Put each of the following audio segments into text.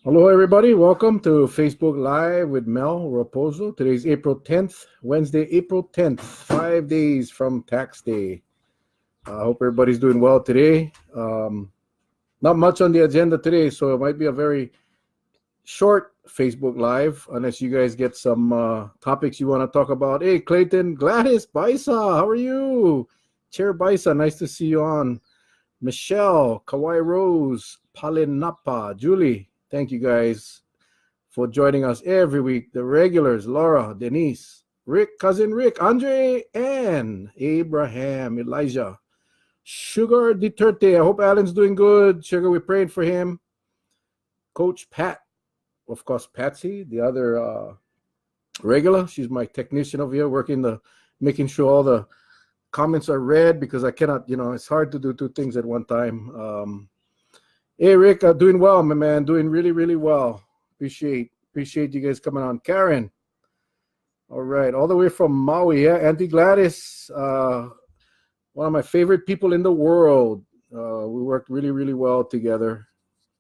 Hello, everybody. Welcome to Facebook Live with Mel Rapozo. Today's April 10th, Wednesday, April 10th, 5 days from tax day. I hope everybody's doing well today. Not much on the agenda today, so it might be a very short Facebook Live unless you guys get some topics you want to talk about. Hey, Clayton, Gladys, Baisa, how are you? Chair Baisa, nice to see you on. Michelle, Kawai Rose, Palinapa, Julie, thank you guys for joining us every week. The regulars, Laura, Denise, Rick, cousin Rick, Andre, and Abraham, Elijah. Sugar Duterte, I hope Alan's doing good. Sugar, we're praying for him. Coach Pat, of course, Patsy, the other regular. She's my technician over here, making sure all the comments are read because I cannot, it's hard to do two things at one time. Hey, Rick, doing well, my man, doing really, really well. Appreciate you guys coming on. Karen, all right, all the way from Maui, yeah, Auntie Gladys, one of my favorite people in the world. We worked really, really well together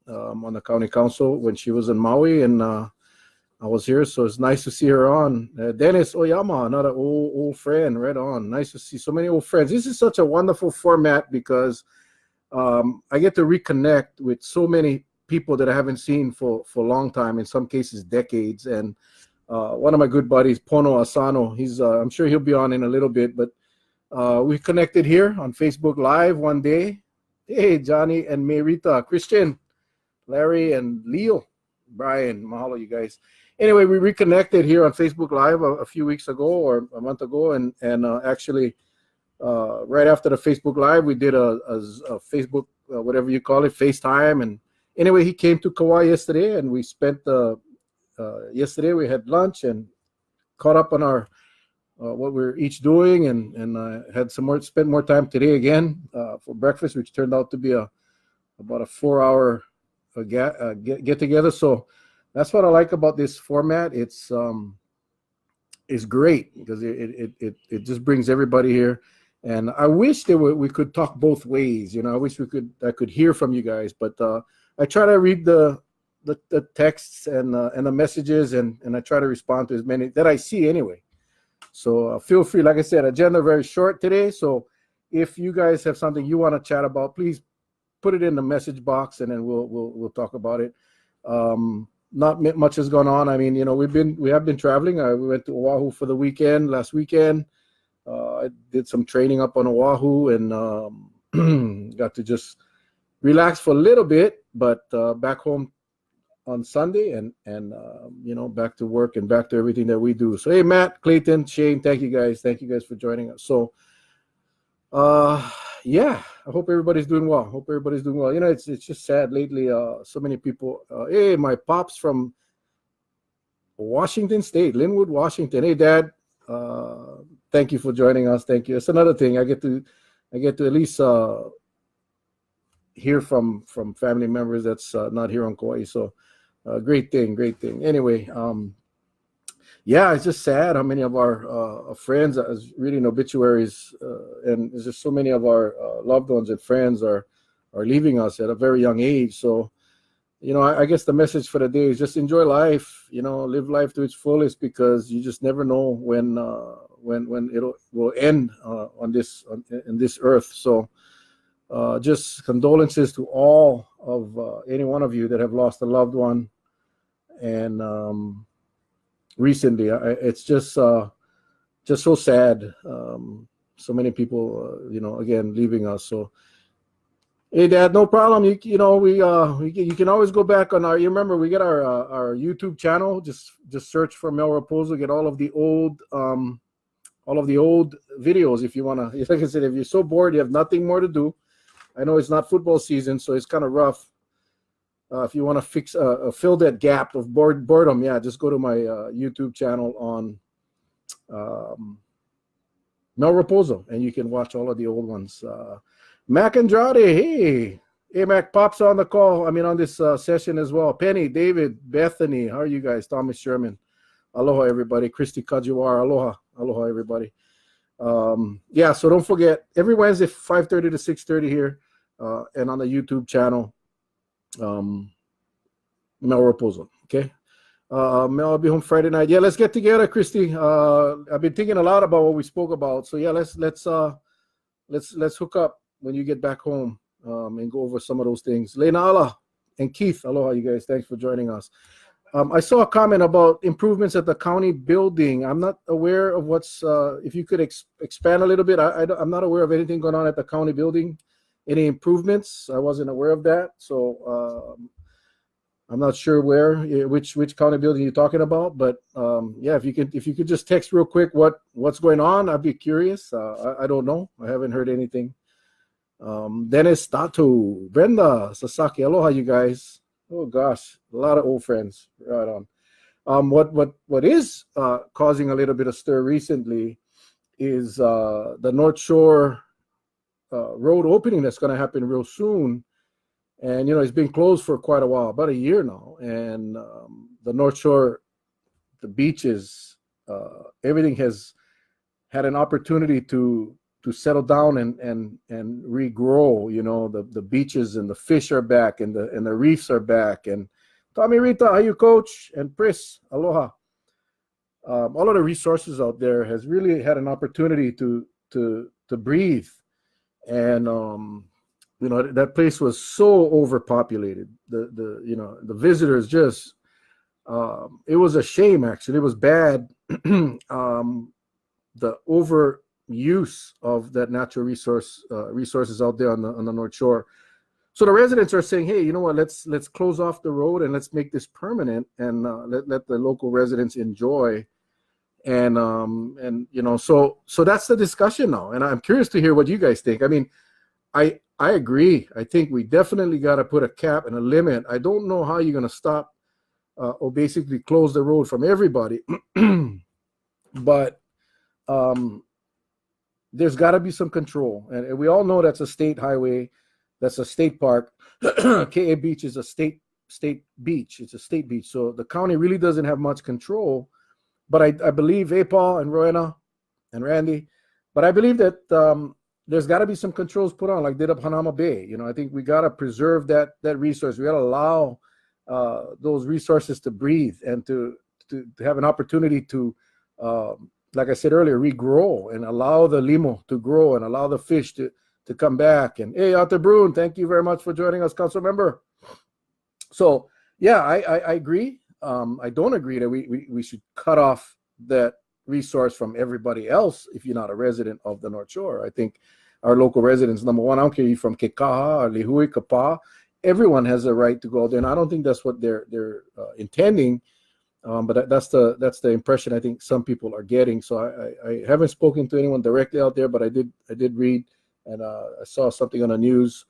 on the county council when she was in Maui, and I was here, so it's nice to see her on. Dennis Oyama, another old friend, right on. Nice to see so many old friends. This is such a wonderful format because I get to reconnect with so many people that I haven't seen for a long time, in some cases decades. And one of my good buddies, Pono Asano, I'm sure he'll be on in a little bit, but we connected here on Facebook Live one day. Hey, Johnny and Merita, Christian, Larry, and Leo, Brian, mahalo, you guys. Anyway, we reconnected here on Facebook Live a few weeks ago or a month ago, and actually right after the Facebook Live, we did a Facebook, whatever you call it, FaceTime. And anyway, he came to Kauai yesterday, and we spent yesterday we had lunch and caught up on our what we're each doing, and had spent more time today again for breakfast, which turned out to be about a 4-hour get together. So that's what I like about this format. It's great because it just brings everybody here, and I wish we could talk both ways. I wish I could hear from you guys, but I try to read the texts and the messages, and I try to respond to as many that I see anyway. So feel free. Like I said, agenda very short today. So if you guys have something you want to chat about, please put it in the message box, and then we'll talk about it. Not much has gone on. I mean, we have been traveling. We went to Oahu for the weekend last weekend. I did some training up on Oahu, and got to just relax for a little bit, but back home on Sunday, and back to work and back to everything that we do. So hey, Matt, Clayton, Shane, thank you guys for joining us. So yeah, I hope everybody's doing well. It's just sad lately. So many people. Hey, my pops from Washington State, Linwood, Washington. Hey, Dad. Thank you for joining us. Thank you. It's another thing. I get to at least hear from family members that's not here on Kauai. So great thing. Anyway, yeah, it's just sad how many of our friends are reading obituaries, and there's just so many of our loved ones and friends are leaving us at a very young age. So, I guess the message for the day is just enjoy life. Live life to its fullest, because you just never know when it will end in this earth. So, just condolences to all of any one of you that have lost a loved one, and recently, it's just so sad. So many people, again, leaving us. So, hey, Dad, no problem. You can always go back on you remember we get our YouTube channel. Just search for Mel Rapozo. Get all of the old videos if you wanna. Like I said, if you're so bored, you have nothing more to do. I know it's not football season, so it's kind of rough. If you want to fill that gap of boredom, yeah, just go to my YouTube channel on Mel Rapozo, and you can watch all of the old ones. Mac Andrade, hey, Mac, pops on the call. I mean, on this session as well. Penny, David, Bethany, how are you guys? Thomas Sherman, aloha, everybody. Christy Kajiwar, aloha, everybody. Yeah, so don't forget, every Wednesday, 5:30 to 6:30 here, and on the YouTube channel. Mel Rapozo. Okay. Mel, I'll be home Friday night. Yeah, let's get together, Christy. I've been thinking a lot about what we spoke about. So yeah, let's hook up when you get back home and go over some of those things. Leina and Keith, aloha, you guys. Thanks for joining us. I saw a comment about improvements at the county building. I'm not aware of what's. If you could expand a little bit, I'm not aware of anything going on at the county building. Any improvements? I wasn't aware of that. So I'm not sure which county building you're talking about. But yeah, if you could just text real quick what's going on, I'd be curious. I don't know. I haven't heard anything. Dennis, Tatu, Brenda, Sasaki, aloha, you guys. Oh gosh, a lot of old friends. Right on. What is causing a little bit of stir recently is the North Shore road opening that's going to happen real soon, and it's been closed for quite a while, about a year now. And the North Shore, the beaches, everything has had an opportunity to settle down and regrow. The beaches and the fish are back, and the reefs are back. And Tommy, Rita, how you, Coach? And Pris, aloha. All of the resources out there has really had an opportunity to breathe. And that place was so overpopulated. The visitors just it was a shame, actually. It was bad. The overuse of that natural resources out there on the North Shore. So the residents are saying, hey, you know what, let's close off the road and let's make this permanent, and let the local residents enjoy. And so that's the discussion now. And I'm curious to hear what you guys think. I mean, I agree. I think we definitely got to put a cap and a limit. I don't know how you're going to stop or basically close the road from everybody. But there's got to be some control. And we all know that's a state highway. That's a state park. KA Beach is a state beach. It's a state beach. So the county really doesn't have much control. But I believe Paul and Rowena and Randy, but I believe that there's got to be some controls put on, like did up Hanama Bay. I think we got to preserve that resource. We got to allow those resources to breathe and to have an opportunity to, like I said earlier, regrow, and allow the limo to grow and allow the fish to come back. And hey, Arthur Brune, thank you very much for joining us, council member. So yeah, I agree. I don't agree that we should cut off that resource from everybody else if you're not a resident of the North Shore. I think our local residents, number one, I don't care if you're from Kekaha or Lihui, Kapa, everyone has a right to go out there. And I don't think that's what they're intending, but that's the impression I think some people are getting. So I haven't spoken to anyone directly out there, but I did read, and I saw something on the news.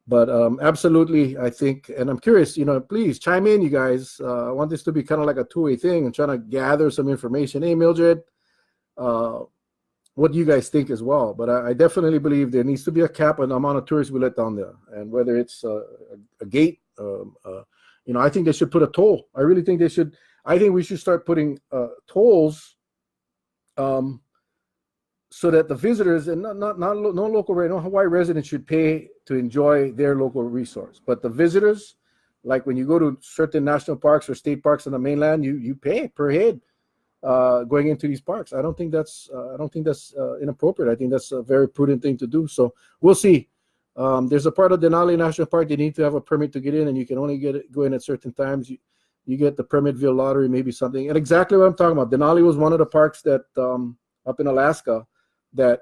But absolutely, I think, and I'm curious, please chime in, you guys. I want this to be kind of like a two-way thing. I'm trying to gather some information. Hey, Mildred, what do you guys think as well? But I definitely believe there needs to be a cap on the amount of tourists we let down there. And whether it's a gate, I think they should put a toll. I really think they should. I think we should start putting tolls so that the visitors, and no local, no Hawaii residents should pay to enjoy their local resource. But the visitors, like when you go to certain national parks or state parks on the mainland, you pay per head going into these parks. I don't think that's inappropriate. I think that's a very prudent thing to do. So we'll see. There's a part of Denali National Park, they need to have a permit to get in, and you can only go in at certain times. You get the permit via lottery, maybe something. And exactly what I'm talking about. Denali was one of the parks that up in Alaska that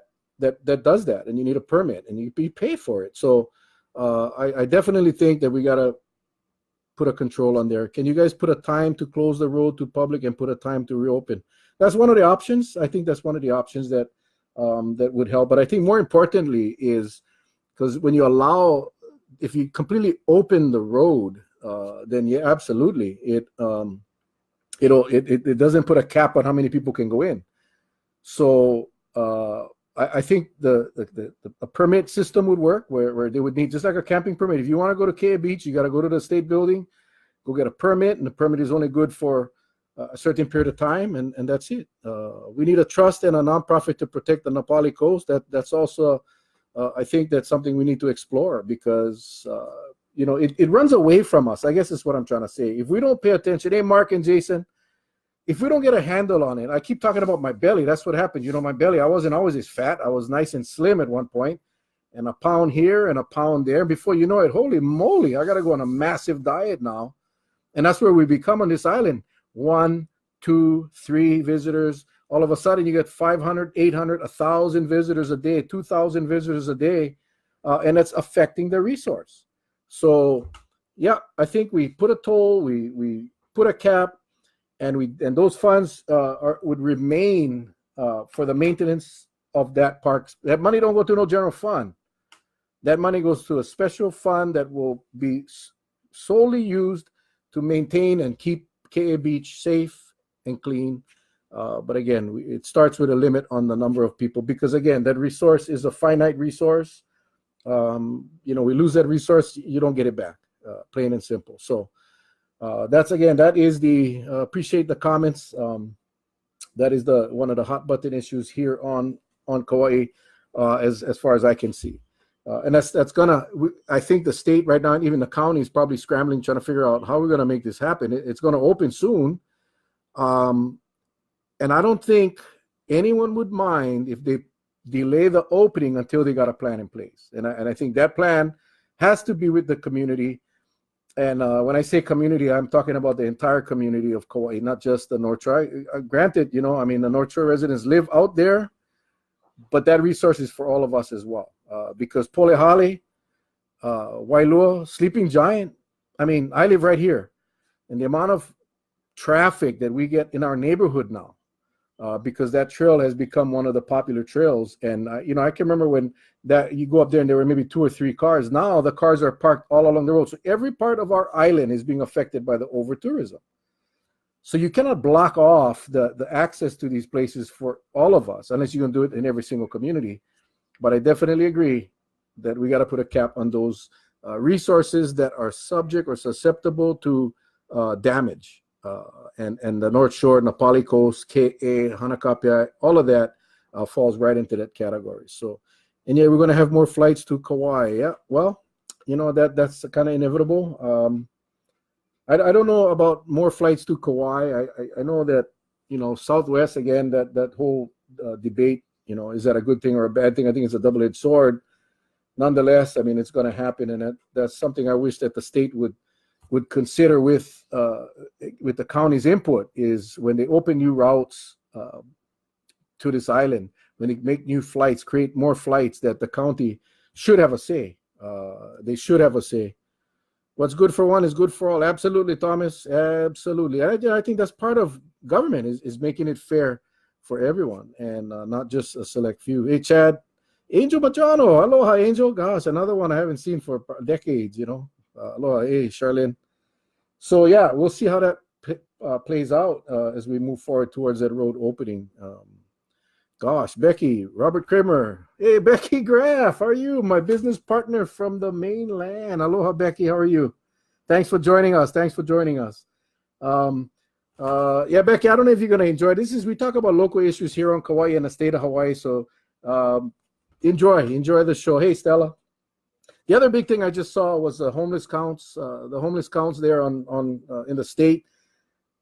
does that, and you need a permit, and you pay for it. So I definitely think that we got to put a control on there. Can you guys put a time to close the road to public and put a time to reopen? That's one of the options. I think that's one of the options that would help. But I think more importantly is, because when you allow, if you completely open the road, then yeah, absolutely, it doesn't put a cap on how many people can go in. So I think a permit system would work where they would need, just like a camping permit. If you want to go to Kea Beach, you got to go to the state building, go get a permit, and the permit is only good for a certain period of time, and that's it. We need a trust and a nonprofit to protect the Nepali coast. That's also, I think that's something we need to explore, because it runs away from us. I guess is what I'm trying to say. If we don't pay attention, hey, Mark and Jason, if we don't get a handle on it, I keep talking about my belly. That's what happened. My belly, I wasn't always as fat. I was nice and slim at one point, and a pound here and a pound there. Before you know it, holy moly, I got to go on a massive diet now. And that's where we become on this island. 1, 2, 3 visitors. All of a sudden, you get 500, 800, 1,000 visitors a day, 2,000 visitors a day, and it's affecting the resource. So, yeah, I think we put a toll, we put a cap, and those funds would remain for the maintenance of that park. That money don't go to no general fund. That money goes to a special fund that will be solely used to maintain and keep KA Beach safe and clean. But again, it starts with a limit on the number of people, because again, that resource is a finite resource. We lose that resource, you don't get it back, plain and simple. So that is the appreciate the comments. That is one of the hot button issues here on Kauai, as far as I can see. And that's gonna, I think the state right now, and even the county, is probably scrambling, trying to figure out how we're gonna make this happen. It's gonna open soon. And I don't think anyone would mind if they delay the opening until they got a plan in place. And I think that plan has to be with the community. And when I say community, I'm talking about the entire community of Kauai, not just the North Shore. Granted, the North Shore residents live out there, but that resource is for all of us as well. Because Polehale, Wailua, Sleeping Giant, I live right here. And the amount of traffic that we get in our neighborhood now, because that trail has become one of the popular trails. And, I can remember when you go up there and there were maybe 2 or 3 cars. Now the cars are parked all along the road. So every part of our island is being affected by the over-tourism. So you cannot block off the access to these places for all of us, unless you're going to do it in every single community. But I definitely agree that we got to put a cap on those resources that are subject or susceptible to damage. And the North Shore, Napali Coast, KA, Hanakapia, all of that falls right into that category. So, and yeah, we're going to have more flights to Kauai. Yeah, well, that's kind of inevitable. I don't know about more flights to Kauai. I know that, Southwest, again, that whole debate, is that a good thing or a bad thing? I think it's a double-edged sword. Nonetheless, it's going to happen, and that's something I wish that the state would consider with the county's input, is when they open new routes to this island, when they make new flights, create more flights, that the county should have a say. They should have a say. What's good for one is good for all. Absolutely, Thomas. Absolutely. I think that's part of government, is making it fair for everyone, and not just a select few. Hey, Chad. Angel Majano. Aloha, Angel. Gosh, another one I haven't seen for decades, Aloha. Hey, Charlene. So, yeah, we'll see how that plays out as we move forward towards that road opening. Gosh, Becky, Robert Kramer. Hey, Becky Graff, how are you? My business partner from the mainland. Aloha, Becky, how are you? Thanks for joining us. Yeah, Becky, I don't know if you're going to enjoy this. We talk about local issues here on Kauai and the state of Hawaii. So enjoy the show. Hey, Stella. The other big thing I just saw was the homeless counts. The homeless counts there on in the state.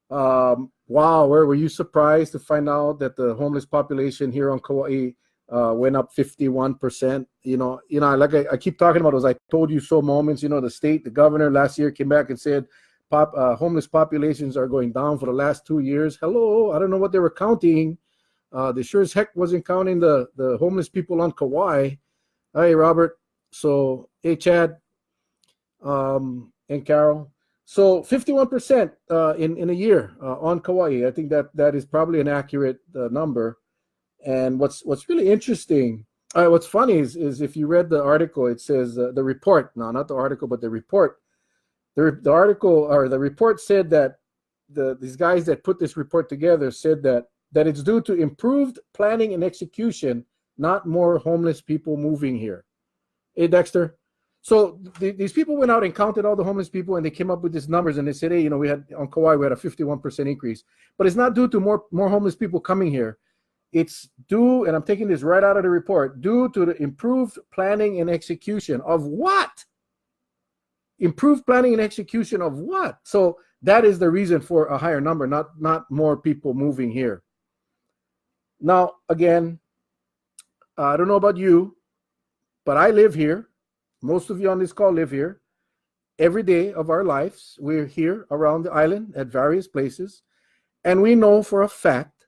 Wow, were you surprised to find out that the homeless population here on Kauai went up 51%? Like I keep talking about those I told you so moments. The governor last year came back and said homeless populations are going down for the last 2 years. Hello, I don't know what they were counting. They sure as heck wasn't counting the homeless people on Kauai. Hey, Robert. So, hey, Chad, and Carol. So 51% in a year on Kauai. I think that is probably an accurate number. And what's really interesting, what's funny is if you read the article, it says the report. No, not the article, but the report. The article or the report said that these guys that put this report together said that it's due to improved planning and execution, not more homeless people moving here. Hey, Dexter. So these people went out and counted all the homeless people, and they came up with these numbers, and they said, hey, we had on Kauai, we had a 51% increase. But it's not due to more homeless people coming here. It's due, and I'm taking this right out of the report, due to the improved planning and execution of what? Improved planning and execution of what? So that is the reason for a higher number, not more people moving here. Now, again, I don't know about you, but I live here. Most of you on this call live here. Every day of our lives, we're here around the island at various places. And we know for a fact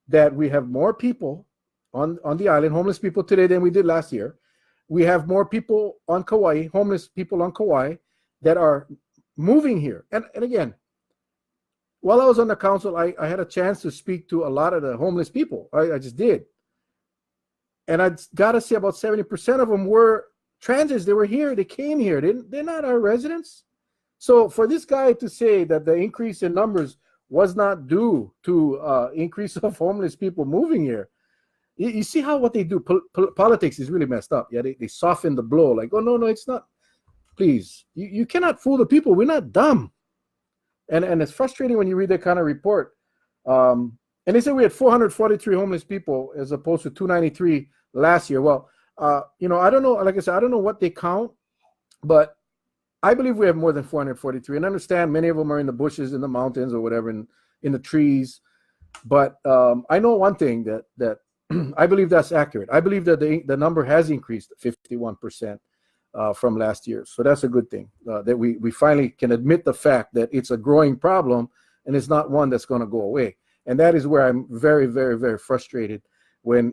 that we have more people on the island, homeless people today than we did last year. We have more people on Kauai, homeless people on Kauai, that are moving here. And again, while I was on the council, I had a chance to speak to a lot of the homeless people. I just did. And I got to say about 70% of them were transits. They were here. They came here. They're not our residents. So for this guy to say that the increase in numbers was not due to increase of homeless people moving here, you see how what they do, politics is really messed up. Yeah, they soften the blow, like, oh, no, it's not. Please, you cannot fool the people. We're not dumb. And it's frustrating when you read that kind of report. And they said we had 443 homeless people as opposed to 293 last year. Well, I don't know. Like I said, I don't know what they count, but I believe we have more than 443. And I understand many of them are in the bushes, in the mountains, or whatever, in the trees. But I know one thing that I believe that's accurate. I believe that the number has increased 51% from last year. So that's a good thing, that we finally can admit the fact that it's a growing problem and it's not one that's going to go away. And that is where I'm very, very, very frustrated when,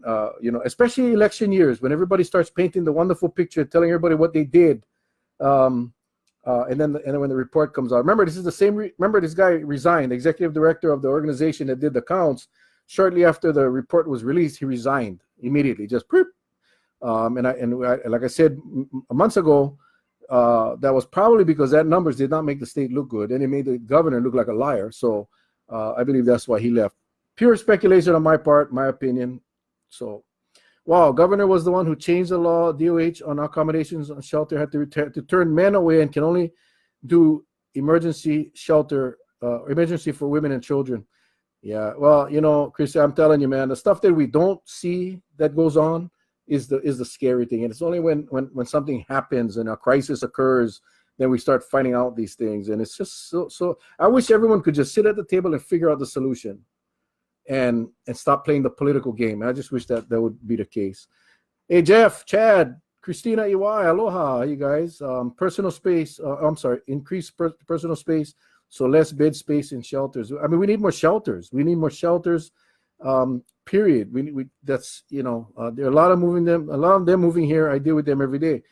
especially election years, when everybody starts painting the wonderful picture, telling everybody what they did. And then when the report comes out, remember, this is the same. Remember, this guy resigned, the executive director of the organization that did the counts. Shortly after the report was released, he resigned immediately. Just like I said months ago, that was probably because that numbers did not make the state look good, and it made the governor look like a liar. So I believe that's why he left. Pure speculation on my part, my opinion. So, wow, governor was the one who changed the law. DOH on accommodations on shelter had to turn men away and can only do emergency shelter, emergency for women and children. Yeah, well, Chris, I'm telling you, man, the stuff that we don't see that goes on is the scary thing. And it's only when something happens and a crisis occurs, then we start finding out these things. And it's just so I wish everyone could just sit at the table and figure out the solution and stop playing the political game. I just wish that would be the case. Hey, Jeff, Chad, Christina, Iwai, aloha, you guys. Personal space, increase personal space. So less bed space in shelters. I mean, we need more shelters. Period. That's, there are a lot of them moving here. I deal with them every day.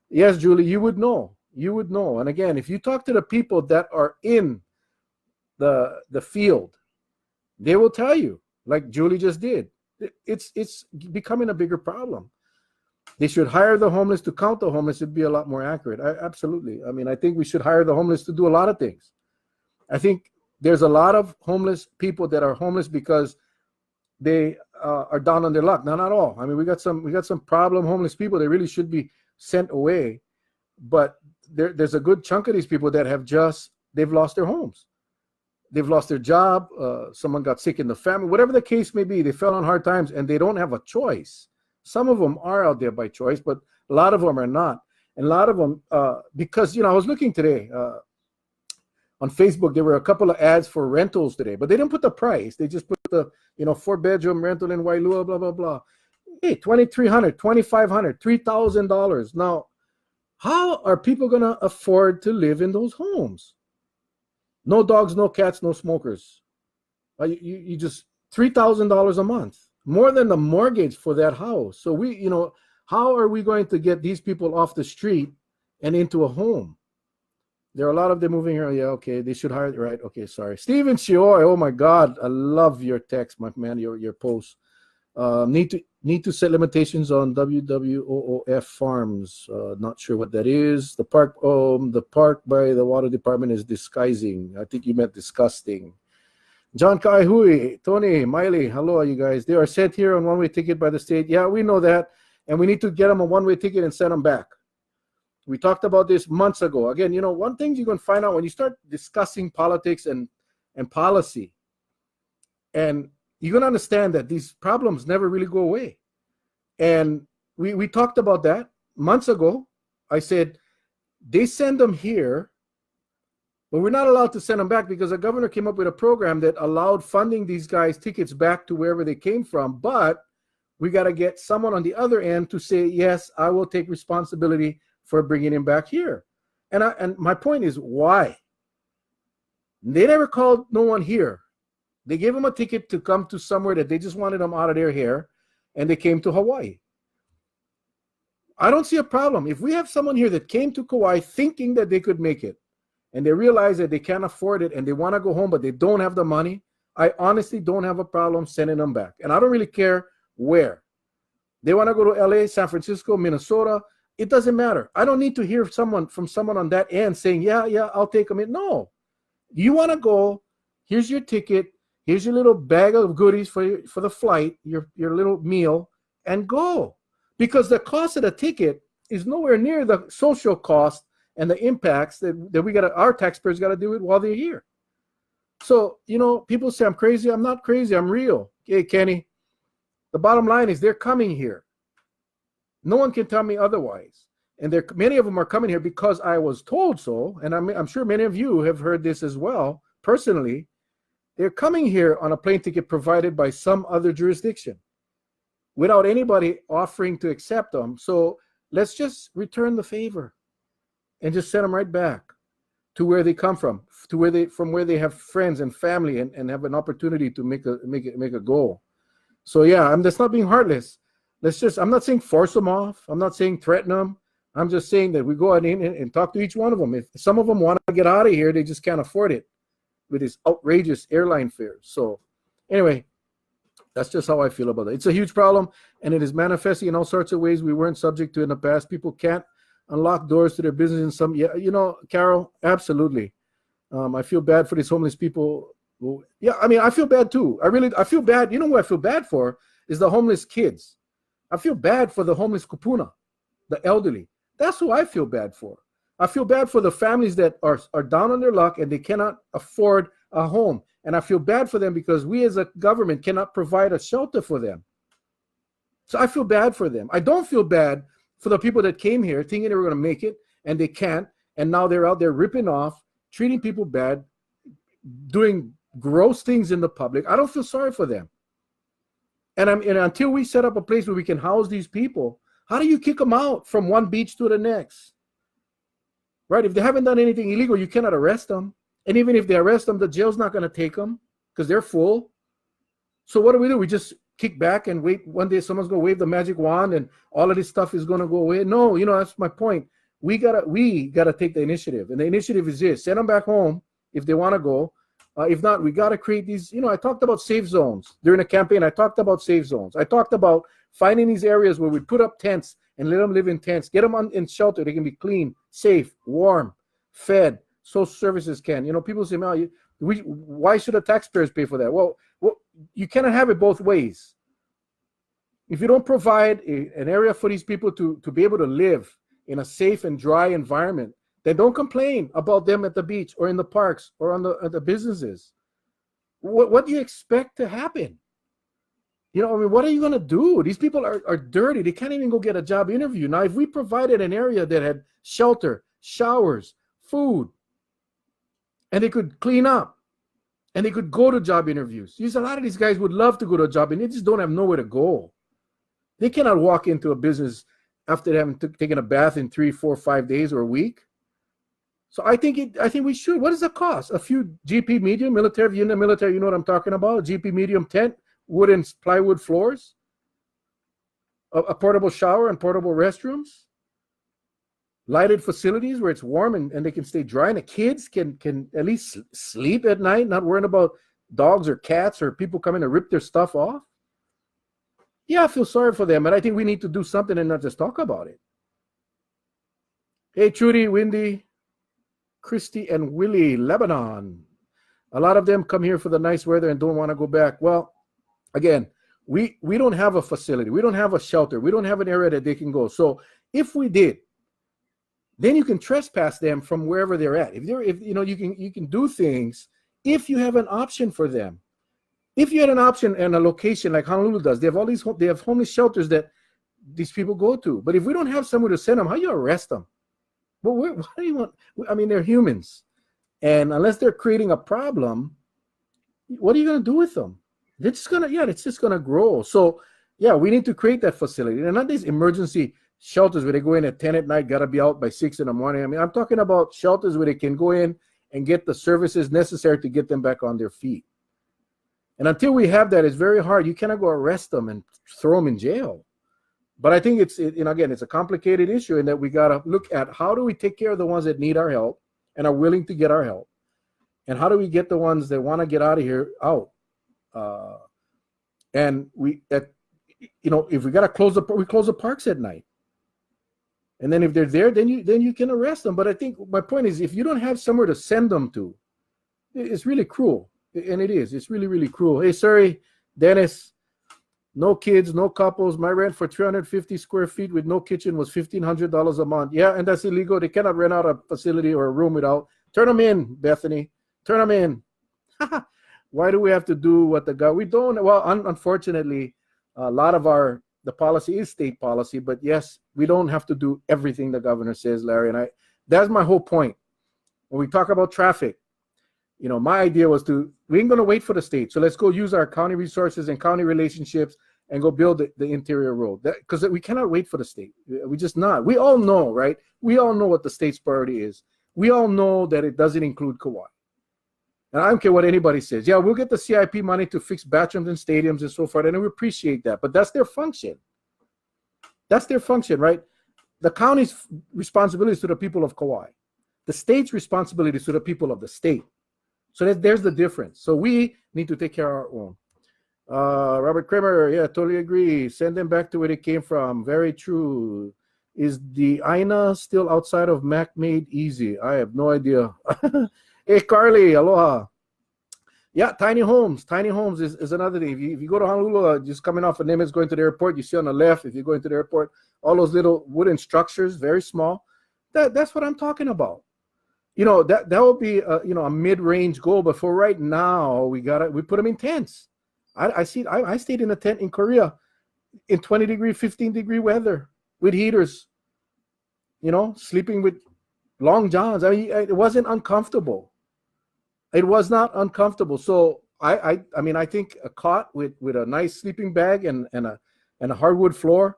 Yes, Julie, you would know. And again, if you talk to the people that are in the field, they will tell you, like Julie just did. It's becoming a bigger problem. They should hire the homeless to count the homeless. It'd be a lot more accurate. Absolutely. I mean, I think we should hire the homeless to do a lot of things. I think there's a lot of homeless people that are homeless because they are down on their luck. No, not all. I mean, we got some problem homeless people that really should be sent away. But there's a good chunk of these people that they've lost their homes. They've lost their job. Someone got sick in the family. Whatever the case may be, they fell on hard times and they don't have a choice. Some of them are out there by choice, but a lot of them are not. And a lot of them, because, I was looking today, on Facebook, there were a couple of ads for rentals today, but they didn't put the price. They just put the, 4-bedroom rental in Wailua, blah, blah, blah. Hey, $2,300, $2,500, $3,000. Now, how are people going to afford to live in those homes? No dogs, no cats, no smokers. You just $3,000 a month, more than the mortgage for that house. So how are we going to get these people off the street and into a home? There are a lot of them moving here. Yeah, okay. They should hire. Right. Okay, sorry. Steven Chioy. Oh my God, I love your text, my man. Your post. Need to set limitations on WWOOF farms. Not sure what that is. The park by the water department is disguising. I think you meant disgusting. John Kaihui, Tony, Miley. Hello, you guys. They are sent here on one-way ticket by the state. Yeah, we know that, and we need to get them a one-way ticket and send them back. We talked about this months ago. Again, one thing you're going to find out when you start discussing politics and policy, and you're going to understand that these problems never really go away. And we talked about that months ago. I said, They send them here, but we're not allowed to send them back because the governor came up with a program that allowed funding these guys tickets back to wherever they came from. But we got to get someone on the other end to say, yes, I will take responsibility for bringing him back here. And my point is, why? They never called no one here. They gave them a ticket to come to somewhere that they just wanted them out of their hair, and they came to Hawaii. I don't see a problem. If we have someone here that came to Kauai thinking that they could make it, and they realize that they can't afford it, and they want to go home, but they don't have the money, I honestly don't have a problem sending them back. And I don't really care where. They want to go to LA, San Francisco, Minnesota. It doesn't matter. I don't need to hear from someone on that end saying, yeah, I'll take them in. No. You want to go, here's your ticket, here's your little bag of goodies for the flight, your little meal, and go. Because the cost of the ticket is nowhere near the social cost and the impacts that our taxpayers got to do it while they're here. So, people say I'm crazy. I'm not crazy. I'm real. Okay, Kenny. The bottom line is they're coming here. No one can tell me otherwise. And many of them are coming here because I was told so. And I'm sure many of you have heard this as well, personally. They're coming here on a plane ticket provided by some other jurisdiction without anybody offering to accept them. So let's just return the favor and just send them right back to where they come from, from where they have friends and family and have an opportunity to make a goal. So yeah, that's not being heartless. I'm not saying force them off. I'm not saying threaten them. I'm just saying that we go out and talk to each one of them. If some of them want to get out of here, they just can't afford it with these outrageous airline fares. So anyway, that's just how I feel about it. It's a huge problem, and it is manifesting in all sorts of ways we weren't subject to in the past. People can't unlock doors to their business in some, Carol, absolutely. I feel bad for these homeless people. I feel bad too. I feel bad. You know who I feel bad for is the homeless kids. I feel bad for the homeless kupuna, the elderly. That's who I feel bad for. I feel bad for the families that are down on their luck and they cannot afford a home. And I feel bad for them because we as a government cannot provide a shelter for them. So I feel bad for them. I don't feel bad for the people that came here thinking they were going to make it and they can't. And now they're out there ripping off, treating people bad, doing gross things in the public. I don't feel sorry for them. And until we set up a place where we can house these people, how do you kick them out from one beach to the next? Right? If they haven't done anything illegal, you cannot arrest them. And even if they arrest them, the jail's not going to take them because they're full. So what do? We just kick back and wait. One day someone's going to wave the magic wand and all of this stuff is going to go away. No, that's my point. We gotta take the initiative. And the initiative is this: send them back home if they want to go. If not, we got to create these, I talked about safe zones during the campaign. I talked about safe zones. I talked about finding these areas where we put up tents and let them live in tents, get them in shelter. They can be clean, safe, warm, fed. Social services can. People say, Mel, why should the taxpayers pay for that? Well, you cannot have it both ways. If you don't provide an area for these people to be able to live in a safe and dry environment, then don't complain about them at the beach or in the parks or on the businesses. What do you expect to happen? What are you going to do? These people are dirty. They can't even go get a job interview. Now, if we provided an area that had shelter, showers, food, and they could clean up, and they could go to job interviews. A lot of these guys would love to go to a job, and they just don't have nowhere to go. They cannot walk into a business after having taken a bath in 3, 4, 5 days or a week. So I think we should. What does it cost? A few GP medium military. If you're in the military, you know what I'm talking about. GP medium tent, wood and plywood floors, a portable shower and portable restrooms, lighted facilities where it's warm and they can stay dry, and the kids can at least sleep at night, not worrying about dogs or cats or people coming to rip their stuff off. Yeah, I feel sorry for them, but I think we need to do something and not just talk about it. Hey, Trudy, Wendy, Christy, and Willie, Lebanon. A lot of them come here for the nice weather and don't want to go back. Well, again, we don't have a facility. We don't have a shelter. We don't have an area that they can go. So if we did, then you can trespass them from wherever they're at. You can do things if you have an option for them. If you had an option and a location like Honolulu does, they have homeless shelters that these people go to. But if we don't have somewhere to send them, how do you arrest them? But what do you want? I mean, they're humans. And unless they're creating a problem, what are you going to do with them? It's just going to grow. So, yeah, we need to create that facility. And not these emergency shelters where they go in at 10 at night, got to be out by 6 in the morning. I mean, I'm talking about shelters where they can go in and get the services necessary to get them back on their feet. And until we have that, it's very hard. You cannot go arrest them and throw them in jail. But I think again, it's a complicated issue in that we got to look at how do we take care of the ones that need our help and are willing to get our help, and how do we get the ones that want to get out of here out. And if we got to close we close the parks at night. And then if they're there, then you can arrest them. But I think my point is, if you don't have somewhere to send them to, it's really cruel. And it is. It's really, really cruel. Hey, sorry, Dennis, no kids, no couples. My rent for 350 square feet with no kitchen was $1,500 a month. Yeah, and that's illegal. They cannot rent out a facility or a room without. Turn them in, Bethany. Turn them in. Why do we have to do what the government? We don't. Well, unfortunately, a lot of the policy is state policy. But yes, we don't have to do everything the governor says, Larry. And that's my whole point. When we talk about traffic, my idea was we ain't going to wait for the state. So let's go use our county resources and county relationships and go build the interior road. Because we cannot wait for the state. We just not. We all know, right? We all know what the state's priority is. We all know that it doesn't include Kauai. And I don't care what anybody says. Yeah, we'll get the CIP money to fix bathrooms and stadiums and so forth. And we appreciate that. But that's their function. That's their function, right? The county's responsibility is to the people of Kauai. The state's responsibility is to the people of the state. So there's the difference. So we need to take care of our own. Robert Kramer, yeah, totally agree. Send them back to where they came from. Very true. Is the INA still outside of Mac Made Easy? I have no idea. Hey, Carly, aloha. Yeah, tiny homes. Tiny homes is another thing. If you go to Honolulu, just coming off of Nimitz, going to the airport, you see on the left, if you're going to the airport, all those little wooden structures, very small. That's what I'm talking about. That would be a mid-range goal, but for right now, we put them in tents. I stayed in a tent in Korea in 20-degree, 15-degree weather with heaters, sleeping with long johns. I mean, it wasn't uncomfortable. It was not uncomfortable. So I think a cot with a nice sleeping bag and a hardwood floor.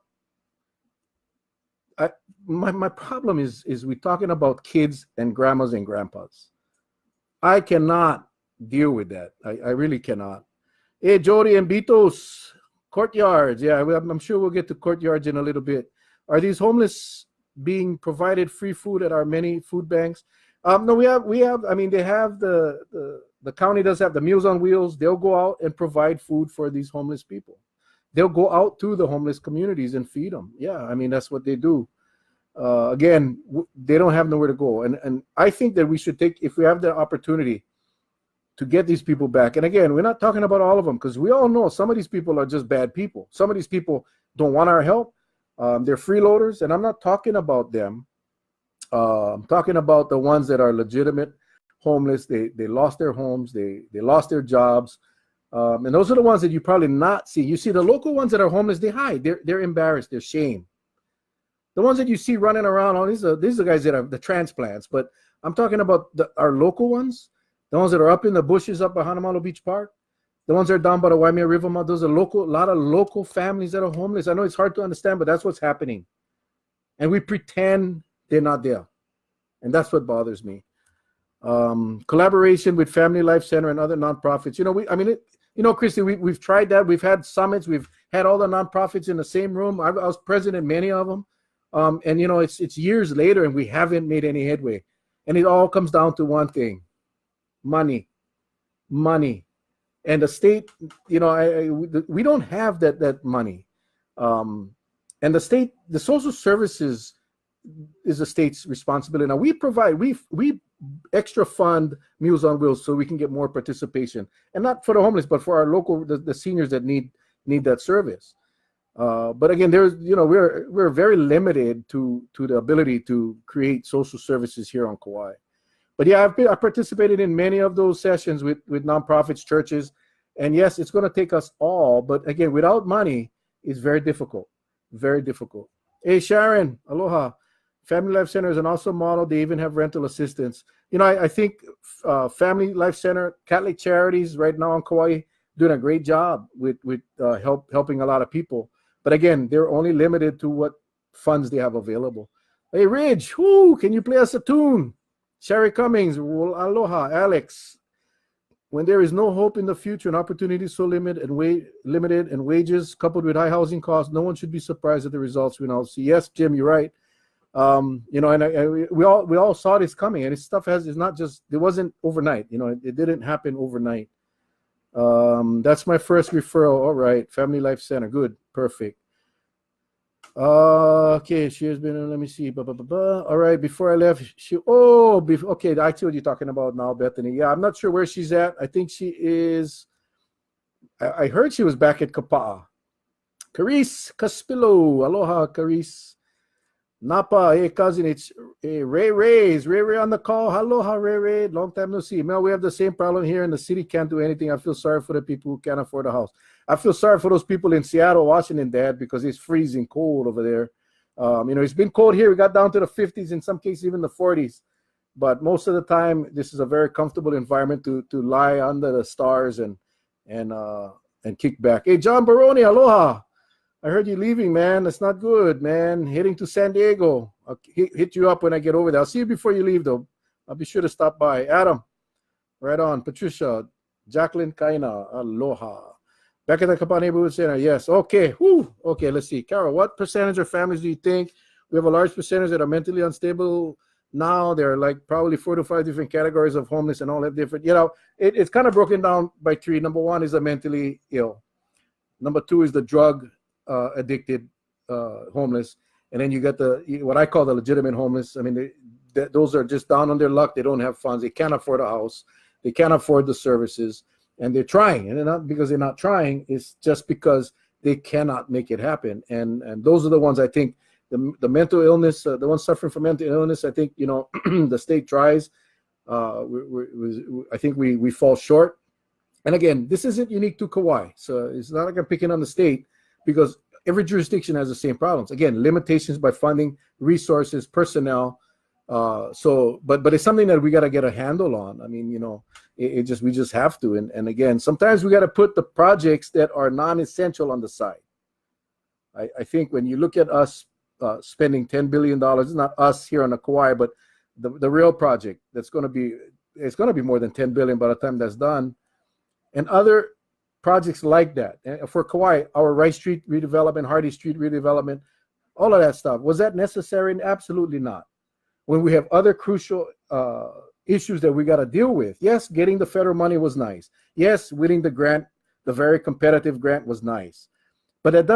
My problem is we're talking about kids and grandmas and grandpas. I cannot deal with that. I really cannot. Hey, Jody and Bitos, courtyards. Yeah, I'm sure we'll get to courtyards in a little bit. Are these homeless being provided free food at our many food banks? No, we have. I mean, they have the county does have the Meals on Wheels. They'll go out and provide food for these homeless people. They'll go out to the homeless communities and feed them. Yeah, I mean, that's what they do. Again, they don't have nowhere to go. And I think that we should if we have the opportunity to get these people back. And again, we're not talking about all of them, because we all know some of these people are just bad people. Some of these people don't want our help. They're freeloaders, and I'm not talking about them. I'm talking about the ones that are legitimate homeless. They lost their homes. They lost their jobs. And those are the ones that you probably not see. You see the local ones that are homeless, they hide. They're embarrassed. They're shamed. The ones that you see running around, these are the guys that are the transplants. But I'm talking about our local ones, the ones that are up in the bushes up by Hanamalo Beach Park, the ones that are down by the Waimea River mouth. Those are a lot of local families that are homeless. I know it's hard to understand, but that's what's happening. And we pretend they're not there. And that's what bothers me. Collaboration with Family Life Center and other nonprofits. Christy, we've tried that. We've had summits. We've had all the nonprofits in the same room. I was present in many of them. And it's years later and we haven't made any headway. And it all comes down to one thing: money. And the state, we don't have that money. And the state, the social services is the state's responsibility. Now we extra fund Meals on Wheels so we can get more participation, and not for the homeless, but for our local, the seniors that need that service. But again, we're very limited to the ability to create social services here on Kauai. But yeah, I participated in many of those sessions with nonprofits, churches, and yes, it's going to take us all. But again, without money, it's very difficult. Very difficult. Hey, Sharon, aloha. Family Life Center is an awesome model. They even have rental assistance. I think Family Life Center, Catholic Charities right now in Kauai, doing a great job with helping a lot of people. But again, they're only limited to what funds they have available. Hey, Ridge, can you play us a tune? Sherry Cummings, aloha, Alex. When there is no hope in the future and opportunities so limited and wages coupled with high housing costs, no one should be surprised at the results we now see. Yes, Jim, you're right. And we all saw this coming, and this stuff it wasn't overnight. It didn't happen overnight. That's my first referral. All right, Family Life Center, good, perfect. Okay, she has been. Let me see. All right, before I left, okay. I see what you're talking about now, Bethany. Yeah, I'm not sure where she's at. I think she is. I heard she was back at Kapa'a. Carice Caspillo, aloha, Carice. Napa, hey cousin, it's Ray Ray. Is Ray Ray on the call? Aloha, Ray Ray. Long time no see. Mel, we have the same problem here, and the city can't do anything. I feel sorry for the people who can't afford a house. I feel sorry for those people in Seattle, Washington, Dad, because it's freezing cold over there. It's been cold here. We got down to the 50s, in some cases even the 40s. But most of the time, this is a very comfortable environment to lie under the stars and kick back. Hey, John Baroni, aloha. I heard you leaving, man. That's not good, man. Heading to San Diego. I'll hit you up when I get over there. I'll see you before you leave, though. I'll be sure to stop by. Adam, right on. Patricia, Jacqueline Kaina, aloha. Back at the Kapaa Neighborhood Center, yes. Okay, okay, let's see. Carol, what percentage of families do you think? We have a large percentage that are mentally unstable now. There are like probably 4 to 5 different categories of homeless and all have different, it's kind of broken down by 3. Number 1 is the mentally ill. Number 2 is the drug addicted homeless, and then you got what I call the legitimate homeless. I mean, those are just down on their luck. They don't have funds. They can't afford a house. They can't afford the services, and they're trying. And they're not because they're not trying. It's just because they cannot make it happen. And those are the ones I think the mental illness, the ones suffering from mental illness. I think the state tries. I think we fall short. And again, this isn't unique to Kauai, so it's not like I'm picking on the state, because every jurisdiction has the same problems. Again, limitations by funding, resources, personnel. But it's something that we got to get a handle on. I mean, we just have to. And again, sometimes we got to put the projects that are non-essential on the side. I think when you look at us spending $10 billion, it's not us here on the Kauai, but the real project it's going to be more than $10 billion by the time that's done, and other projects like that. And for Kauai, our Rice Street redevelopment, Hardy Street redevelopment, all of that stuff, was that necessary? Absolutely not. When we have other crucial issues that we got to deal with, yes, getting the federal money was nice. Yes, winning the grant, the very competitive grant, was nice. But that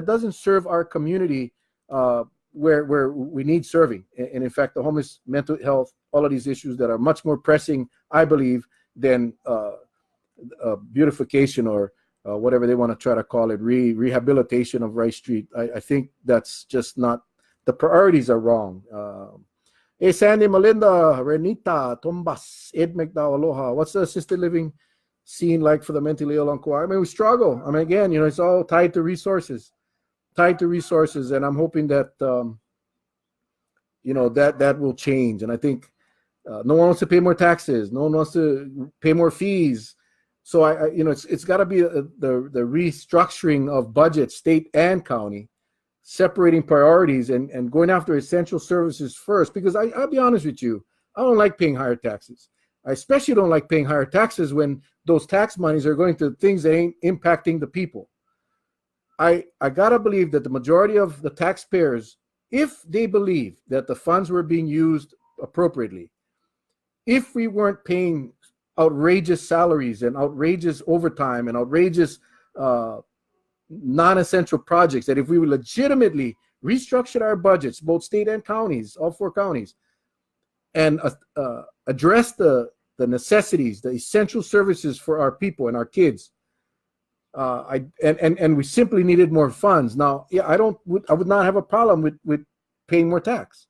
doesn't serve our community where we need serving. And in fact, the homeless, mental health, all of these issues that are much more pressing, I believe, than beautification or whatever they want to try to call it, rehabilitation of Rice Street. I think that's just not, the priorities are wrong. Hey, Sandy, Melinda, Renita, Tombas, Ed McDowell, aloha. What's the assisted living scene like for the mentally ill on Kauai? I mean, we struggle. I mean, again, it's all tied to resources. And I'm hoping that, that will change. And I think no one wants to pay more taxes. No one wants to pay more fees. So it's got to be the restructuring of budget, state and county, separating priorities and going after essential services first. Because I'll be honest with you, I don't like paying higher taxes. I especially don't like paying higher taxes when those tax monies are going to things that ain't impacting the people. I gotta believe that the majority of the taxpayers, if they believe that the funds were being used appropriately, if we weren't paying outrageous salaries and outrageous overtime and outrageous non-essential projects, that if we would legitimately restructure our budgets, both state and counties, all 4 counties, and address the necessities, the essential services for our people and our kids, and we simply needed more funds. Now, yeah, I would not have a problem with paying more tax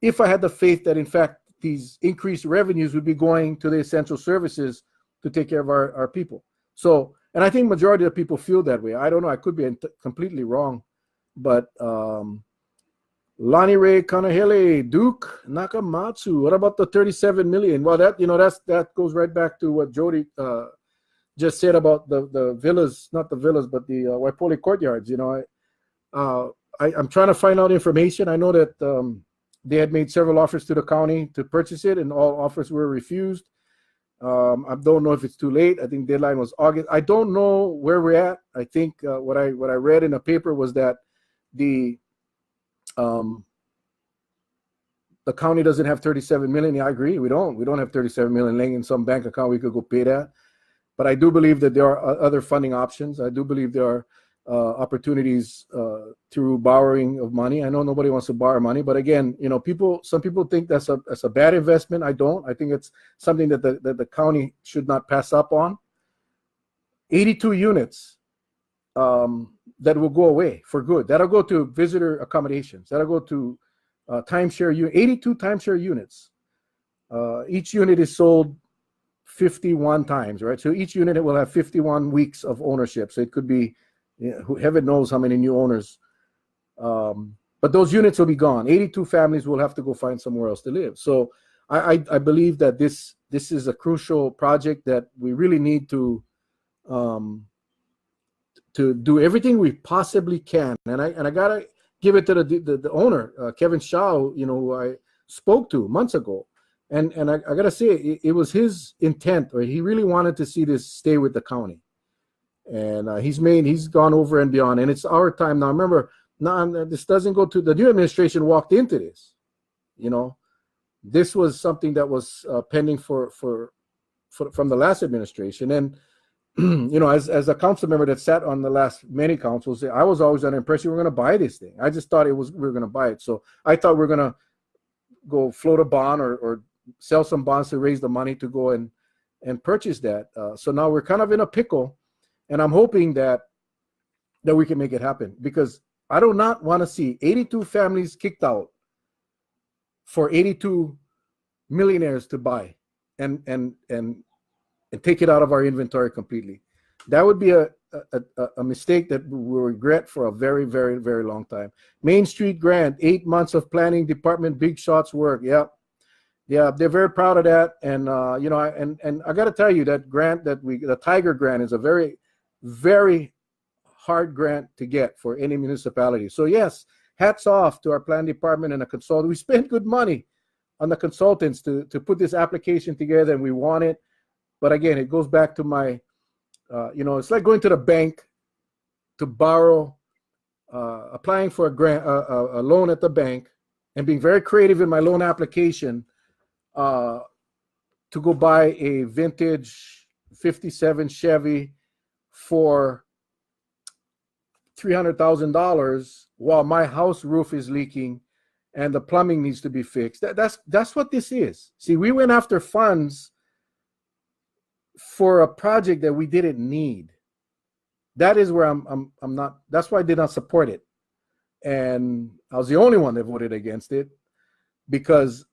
if I had the faith that in fact these increased revenues would be going to the essential services to take care of our people. So, and I think majority of people feel that way. I don't know. I could be completely wrong, but Lonnie Ray Kanahele, Duke Nakamatsu. What about the 37 million? Well, that goes right back to what Jody just said about the villas, not the villas, but the Waipoli courtyards. I'm trying to find out information. I know that they had made several offers to the county to purchase it, and all offers were refused. I don't know if it's too late. I think deadline was August. I don't know where we're at. I think what I read in the paper was that the county doesn't have 37 million. Yeah, I agree. We don't have 37 million laying in some bank account. We could go pay that. But I do believe that there are other funding options. I do believe there are opportunities through borrowing of money. I know nobody wants to borrow money, but again, some people think that's a bad investment. I don't. I think it's something that the county should not pass up on. 82 units that will go away for good. That'll go to visitor accommodations. That'll go to timeshare 82 timeshare units. Each unit is sold 51 times, right? So each unit will have 51 weeks of ownership. So it could be, heaven knows how many new owners. But those units will be gone. 82 families will have to go find somewhere else to live. So I believe that this is a crucial project that we really need to do everything we possibly can. And I gotta give it to the owner, Kevin Shaw, who I spoke to months ago. And I gotta say, it was his intent, or he really wanted to see this stay with the county. And he's gone over and beyond, and it's our time now. Remember, this doesn't go to the new administration. Walked into this, this was something that was pending from the last administration. And as a council member that sat on the last many councils, I was always under the impression we were going to buy this thing. I just thought we were going to buy it. So I thought we were going to go float a bond or sell some bonds to raise the money to go and purchase that. So now we're kind of in a pickle. And I'm hoping that we can make it happen, because I do not want to see 82 families kicked out for 82 millionaires to buy and take it out of our inventory completely. That would be a mistake that we will regret for a very, very, very long time. Main Street grant, 8 months of planning department, big shots work. Yeah, they're very proud of that. And and I got to tell you, that grant the Tiger grant is a very, very hard grant to get for any municipality. So yes, hats off to our plan department and a consultant. We spent good money on the consultants to put this application together, and we want it. But again, it goes back to my, it's like going to the bank to borrow, applying for a grant, a loan at the bank, and being very creative in my loan application to go buy a vintage 57 Chevy for $300,000 while my house roof is leaking and the plumbing needs to be fixed. That's what this is. See, we went after funds for a project that we didn't need. That is where I'm not. That's why I did not support it, and I was the only one that voted against it, because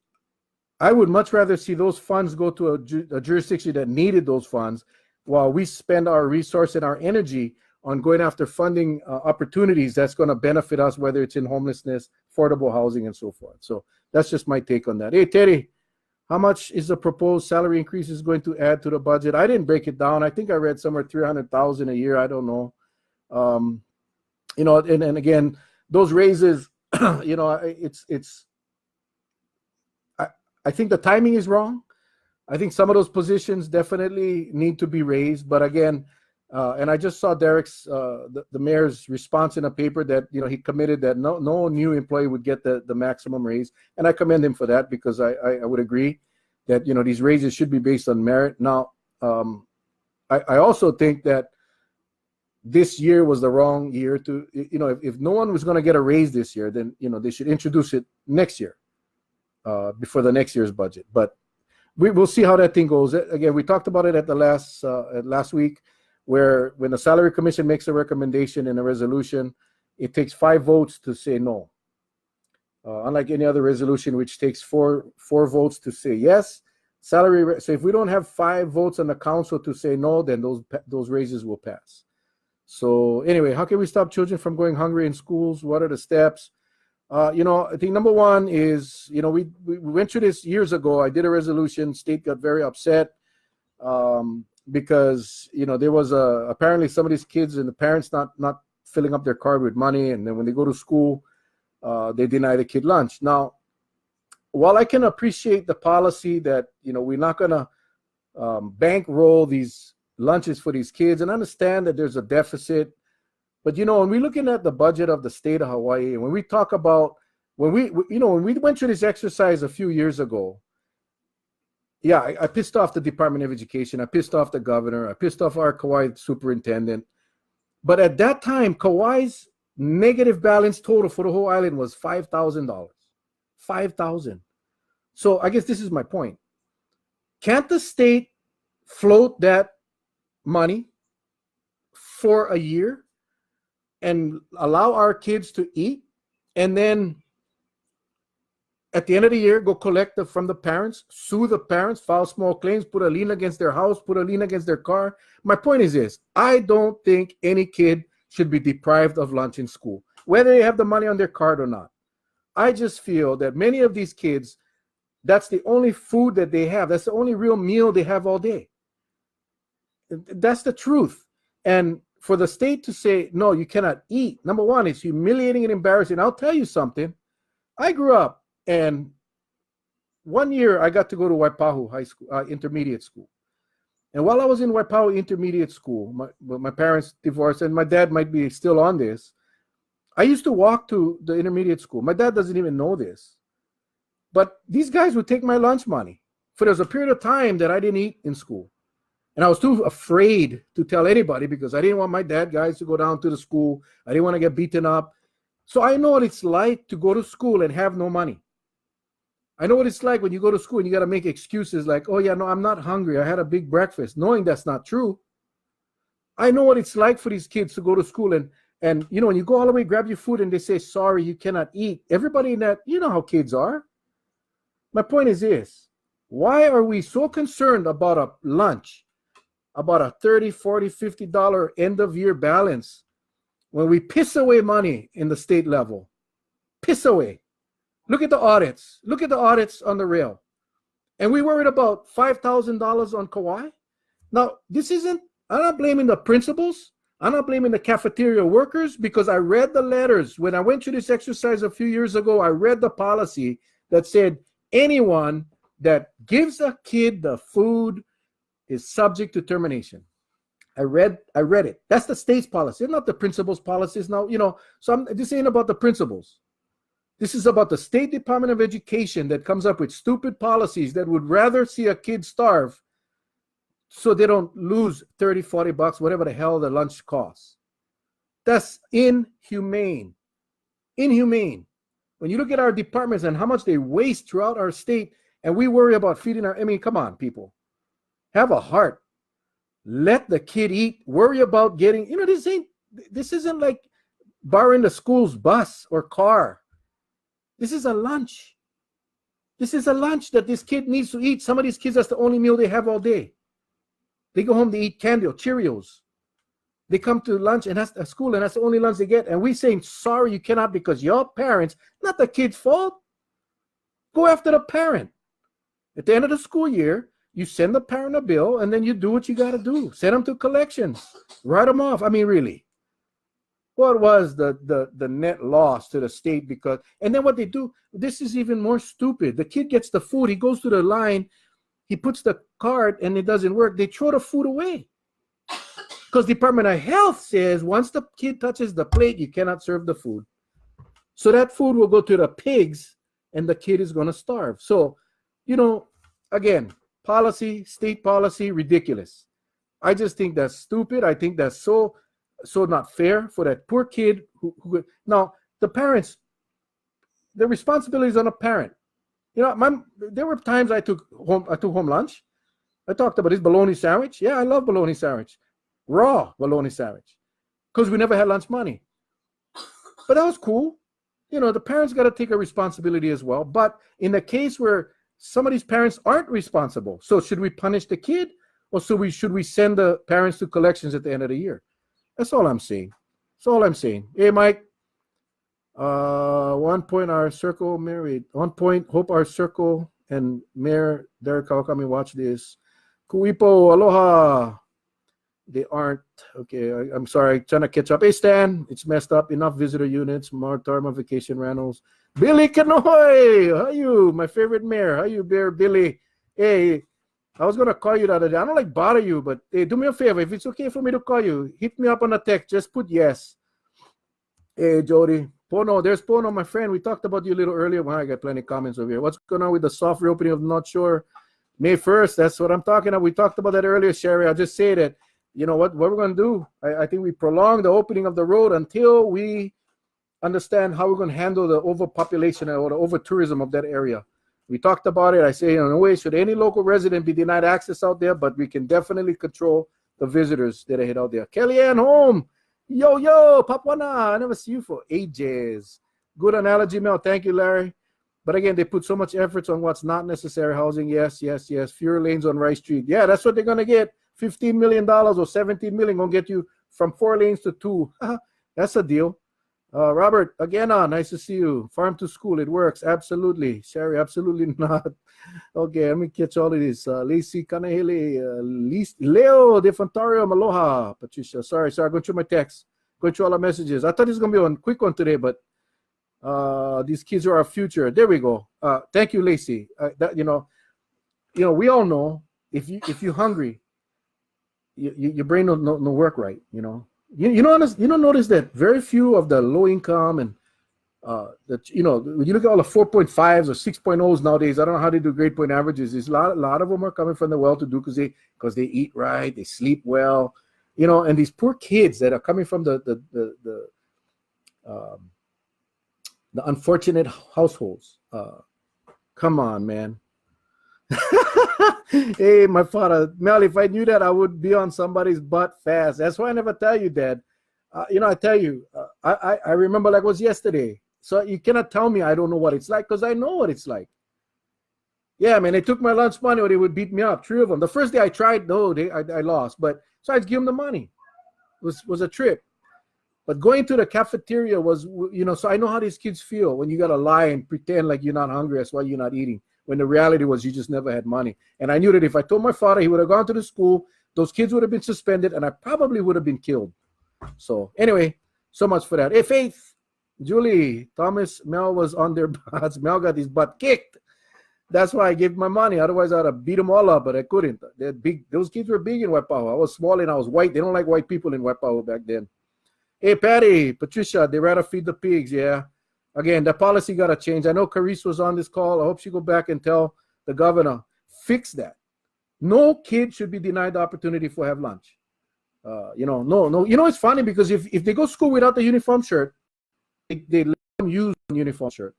I would much rather see those funds go to a jurisdiction that needed those funds, while we spend our resource and our energy on going after funding opportunities that's going to benefit us, whether it's in homelessness, affordable housing, and so forth. So that's just my take on that. Hey, Terry, how much is the proposed salary increase is going to add to the budget? I didn't break it down. I think I read somewhere 300,000 a year. I don't know. And again, those raises, I think the timing is wrong. I think some of those positions definitely need to be raised. But again, and I just saw Derek's, the mayor's response in a paper that, he committed that no new employee would get the maximum raise. And I commend him for that, because I would agree that, these raises should be based on merit. Now, I also think that this year was the wrong year to, if no one was going to get a raise this year, then, they should introduce it next year, before the next year's budget. But we'll see how that thing goes. Again, we talked about it at the last week, where when the Salary Commission makes a recommendation in a resolution, it takes 5 votes to say no. Unlike any other resolution, which takes four votes to say yes. So if we don't have 5 votes on the council to say no, then those raises will pass. So anyway, how can we stop children from going hungry in schools? What are the steps? I think number one is, we went through this years ago. I did a resolution. State got very upset because, there was apparently some of these kids and the parents not filling up their card with money. And then when they go to school, they deny the kid lunch. Now, while I can appreciate the policy that, we're not going to bankroll these lunches for these kids and understand that there's a deficit. But, when we're looking at the budget of the state of Hawaii, and when we talk about, when we went through this exercise a few years ago, yeah, I pissed off the Department of Education. I pissed off the governor. I pissed off our Kauai superintendent. But at that time, Kauai's negative balance total for the whole island was $5,000. $5,000. So I guess this is my point. Can't the state float that money for a year and allow our kids to eat, and then at the end of the year go collect from the parents, sue the parents, file small claims, put a lien against their house, put a lien against their car? My point is this: I don't think any kid should be deprived of lunch in school, whether they have the money on their card or not. I just feel that many of these kids, that's the only food that they have. That's the only real meal they have all day. That's the truth. And for the state to say, no, you cannot eat, number one, it's humiliating and embarrassing. I'll tell you something. I grew up, and one year I got to go to Waipahu High School, intermediate school. And while I was in Waipahu intermediate school, my parents divorced, and my dad might be still on this. I used to walk to the intermediate school. My dad doesn't even know this. But these guys would take my lunch money. For there was a period of time that I didn't eat in school. And I was too afraid to tell anybody because I didn't want my dad guys to go down to the school. I didn't want to get beaten up. So I know what it's like to go to school and have no money. I know what it's like when you go to school and you got to make excuses like, oh, yeah, no, I'm not hungry. I had a big breakfast, knowing that's not true. I know what it's like for these kids to go to school and when you go all the way, grab your food and they say, sorry, you cannot eat. Everybody in that, you know how kids are. My point is this: why are we so concerned about a lunch, about a $30, $40, $50 end of year balance when we piss away money in the state level? Piss away. Look at the audits. Look at the audits on the rail. And we worried about $5,000 on Kauai. Now, I'm not blaming the principals. I'm not blaming the cafeteria workers, because I read the letters. When I went through this exercise a few years ago, I read the policy that said anyone that gives a kid the food is subject to termination. I read it. That's the state's policy, not the principal's policies. Now, so this ain't about the principals. This is about the State Department of Education that comes up with stupid policies that would rather see a kid starve so they don't lose $30, $40, whatever the hell the lunch costs. That's inhumane. Inhumane. When you look at our departments and how much they waste throughout our state, and we worry about feeding come on, people. Have a heart. Let the kid eat. Worry about getting, this isn't like borrowing the school's bus or car. This is a lunch. This is a lunch that this kid needs to eat. Some of these kids, that's the only meal they have all day. They go home, they eat candy or Cheerios. They come to lunch and that's at school, and that's the only lunch they get. And we saying, sorry, you cannot, because your parents, not the kid's fault. Go after the parent. At the end of the school year, you send the parent a bill, and then you do what you got to do. Send them to collections. Write them off. Really. What was the net loss to the state? And then what they do, this is even more stupid. The kid gets the food. He goes to the line. He puts the card and it doesn't work. They throw the food away. Because Department of Health says once the kid touches the plate, you cannot serve the food. So that food will go to the pigs and the kid is going to starve. So, again, policy, state policy, ridiculous. I just think that's stupid. I think that's so not fair for that poor kid who now the parents, the responsibility is on a parent. There were times I took home lunch. I talked about this bologna sandwich. Yeah, I love bologna sandwich. Raw bologna sandwich. Because we never had lunch money. But that was cool. The parents got to take a responsibility as well. But in the case where some of these parents aren't responsible, so should we punish the kid, or should we send the parents to collections at the end of the year? That's all I'm saying. That's all I'm saying. Hey, Mike, 1 point our circle married. 1 point hope our circle and Mayor Derek Kawakami watch this. Kuipo, aloha. They aren't. Okay, I'm sorry. Trying to catch up. Hey, Stan, it's messed up. Enough visitor units, more term of vacation rentals. Billy Kanoy, how you? My favorite mayor. How you, Bear Billy? Hey, I was going to call you the other day. I don't like bother you, but hey, do me a favor. If it's okay for me to call you, hit me up on a text. Just put yes. Hey, Jody. Pono, there's Pono, my friend. We talked about you a little earlier. Well, I got plenty of comments over here. What's going on with the soft reopening of Not Sure? May 1st, that's what I'm talking about. We talked about that earlier, Sherry. I'll just say that, you know what we're going to do? I think we prolong the opening of the road until we understand how we're going to handle the overpopulation or the over-tourism of that area. We talked about it. I say, no way should any local resident be denied access out there, but we can definitely control the visitors that are head out there. Kellyanne home. Yo, Papuana. I never see you for ages. Good analogy, Mel. Thank you, Larry. But again, they put so much effort on what's not necessary housing. Yes. Fewer lanes on Rice Street. Yeah, that's what they're going to get. $15 million or $17 million going to get you from 4 lanes to 2. That's a deal. Robert, again, nice to see you. Farm to school, it works. Absolutely. Sherry, absolutely not. Okay, let me catch all of this. Lacey Kanahele, Leo De Fontario, Aloha. Patricia, sorry, I'm going through my text. Going through all the messages. I thought this was going to be a quick one today, but these kids are our future. There we go. Thank you, Lacey. You know, we all know if you're hungry, your brain don't work right. You know. You don't notice that very few of the low income and that when you look at all the 4.5s or 6.0s nowadays, I don't know how they do grade point averages. There's a lot of them are coming from the well-to-do because they eat right, they sleep well, and these poor kids that are coming from the unfortunate households. Come on, man. Hey, my father, Mel, if I knew that, I would be on somebody's butt fast. That's why I never tell you, Dad. I tell you, I remember like it was yesterday. So you cannot tell me I don't know what it's like because I know what it's like. Yeah, man, they took my lunch money or they would beat me up, 3 of them. The first day I tried, I lost. But so I'd give them the money. It was a trip. But going to the cafeteria was, so I know how these kids feel when you got to lie and pretend like you're not hungry. That's why you're not eating. When the reality was you just never had money. And I knew that if I told my father, he would have gone to the school, those kids would have been suspended, and I probably would have been killed. So anyway, so much for that. Hey, Faith, Julie, Thomas, Mel was on their butts. Mel got his butt kicked. That's why I gave my money. Otherwise, I'd have beat them all up, but I couldn't. They're big. Those kids were big in Waipahu. I was small and I was white. They don't like white people in Waipahu back then. Hey, Patty, Patricia, they rather feed the pigs, yeah. Again, the policy got to change. I know Carice was on this call. I hope she go back and tell the governor, fix that. No kid should be denied the opportunity for have lunch. No. It's funny because if they go to school without the uniform shirt, they let them use the uniform shirt.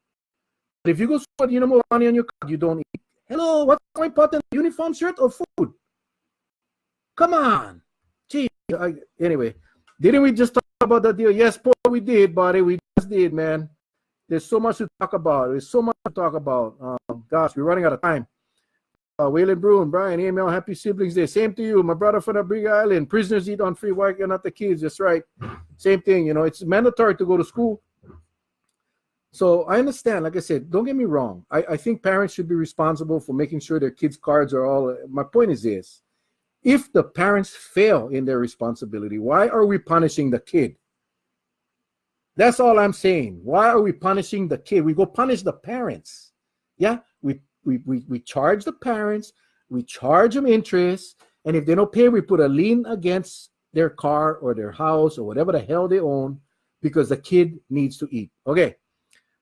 But if you go to school with more money on your card, you don't eat. Hello, what's more important, uniform shirt or food? Come on. Gee. Anyway, didn't we just talk about that deal? Yes, Paul, we did, buddy. We just did, man. There's so much to talk about. Gosh, we're running out of time. Waylon Bruin, Brian, email, happy siblings day. Same to you, my brother from the Big Island. Prisoners eat on free. Why not the kids? That's right. Same thing. It's mandatory to go to school. So I understand. Like I said, don't get me wrong. I think parents should be responsible for making sure their kids' cards are all. My point is this. If the parents fail in their responsibility, why are we punishing the kid? That's all I'm saying. Why are we punishing the kid? We go punish the parents. Yeah, we charge the parents, we charge them interest, and if they don't pay, we put a lien against their car or their house or whatever the hell they own because the kid needs to eat. Okay.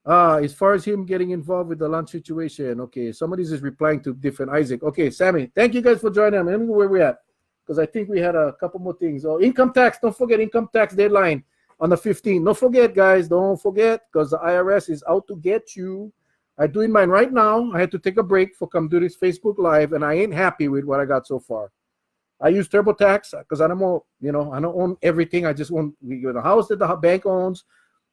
As far as him getting involved with the lunch situation, okay, somebody's just replying to different Isaac. Okay, Sammy, thank you guys for joining. Let me know where we're at because I think we had a couple more things. Oh, income tax. Don't forget income tax deadline. On the 15th. Don't forget, guys. Don't forget because the IRS is out to get you. I'm doing mine right now. I had to take a break for come do this Facebook Live, and I ain't happy with what I got so far. I use TurboTax because I don't own everything. I just own the house that the bank owns,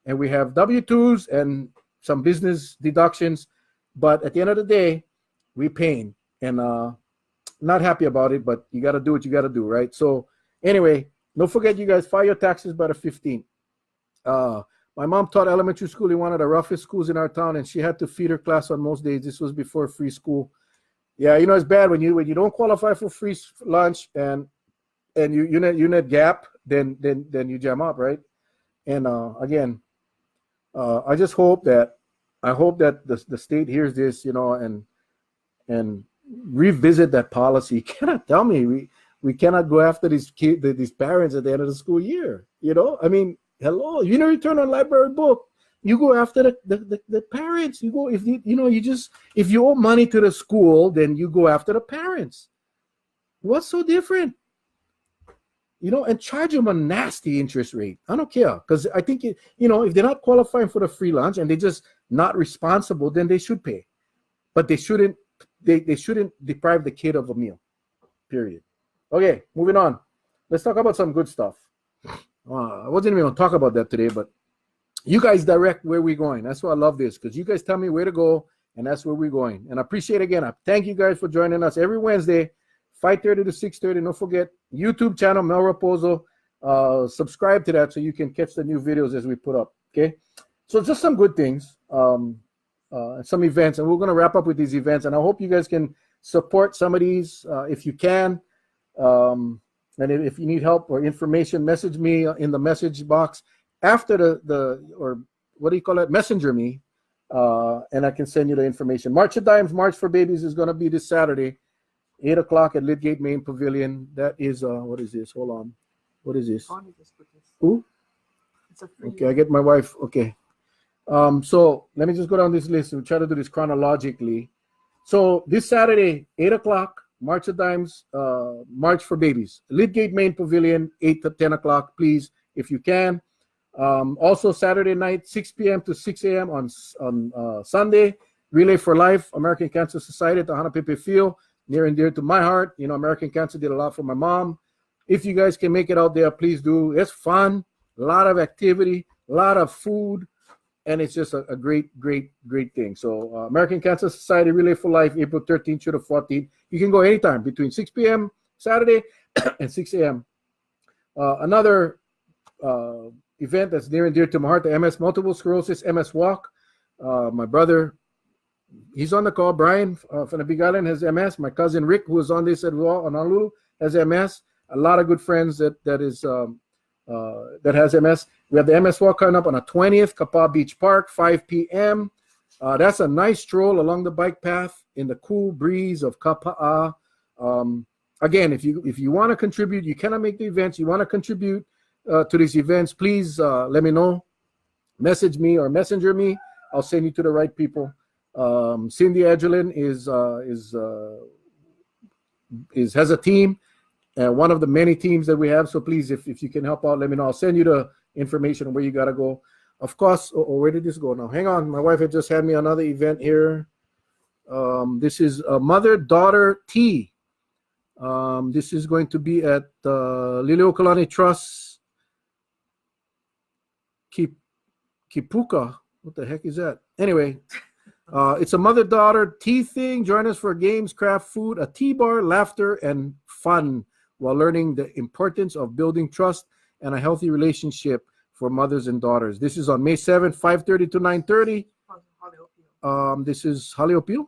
and we have W-2s and some business deductions. But at the end of the day, we paying, and not happy about it. But you got to do what you got to do, right? So anyway, don't forget, you guys file your taxes by the 15th. My mom taught elementary school in one of the roughest schools in our town, and she had to feed her class on most days. This was before free school. Yeah, it's bad when you don't qualify for free lunch and you net gap, then you jam up, right? And again, I just hope that the state hears this, and revisit that policy. You cannot tell me we cannot go after these parents at the end of the school year. I mean, hello, you turn on library book, you go after the parents. You go if if you owe money to the school, then you go after the parents. What's so different? And charge them a nasty interest rate. I don't care, because I think if they're not qualifying for the free lunch and they're just not responsible, then they should pay, but they shouldn't deprive the kid of a meal. Period. Okay, moving on. Let's talk about some good stuff. I wasn't even going to talk about that today, but you guys direct where we're going. That's why I love this, because you guys tell me where to go, and that's where we're going. And I appreciate again. I thank you guys for joining us every Wednesday, 5:30 to 6:30. Don't forget YouTube channel Mel Rapozo. Subscribe to that so you can catch the new videos as we put up. Okay, so just some good things, some events, and we're going to wrap up with these events. And I hope you guys can support some of these if you can. And if you need help or information, message me in the message box after or what do you call it? Messenger me, and I can send you the information. March of Dimes, March for Babies is going to be this Saturday, 8 o'clock at Lidgate Main Pavilion. That is, what is this? Hold on. What is this? Who? It's a free. Okay, I get my wife. Okay. So let me just go down this list. We'll try to do this chronologically. So this Saturday, 8 o'clock, March of Dimes, March for Babies. Lidgate Main Pavilion, 8 to 10 o'clock, please, if you can. Also Saturday night, 6 p.m. to 6 a.m. on Sunday, Relay for Life, American Cancer Society at the Hanapepe Field, near and dear to my heart. American Cancer did a lot for my mom. If you guys can make it out there, please do. It's fun, a lot of activity, a lot of food, and it's just a great, great, great thing. So American Cancer Society Relay for Life, April 13th to the 14th. You can go anytime between 6 p.m. Saturday and 6 a.m. Another event that's near and dear to my heart, the MS Multiple Sclerosis MS Walk. My brother, he's on the call. Brian from the Big Island has MS. My cousin Rick, who is on this as well, on Honolulu, has MS. A lot of good friends that has MS. We have the MS Walk coming up on the 20th, Kapaa Beach Park, 5 p.m. That's a nice stroll along the bike path in the cool breeze of Kapaa. Again, if you want to contribute, you cannot make the events, you want to contribute to these events, please let me know. Message me or messenger me. I'll send you to the right people. Cindy Adrelin has a team, one of the many teams that we have. So please, if you can help out, let me know. I'll send you the information on where you got to go. Of course, where did this go now? Hang on. My wife had just had me another event here. This is a mother-daughter tea. This is going to be at Liliuokalani Trust, Kipuka. What the heck is that? Anyway, it's a mother-daughter tea thing. Join us for games, craft, food, a tea bar, laughter, and fun while learning the importance of building trust and a healthy relationship for mothers and daughters. This is on May 7th, 5:30 to 9:30. This is Haleopio?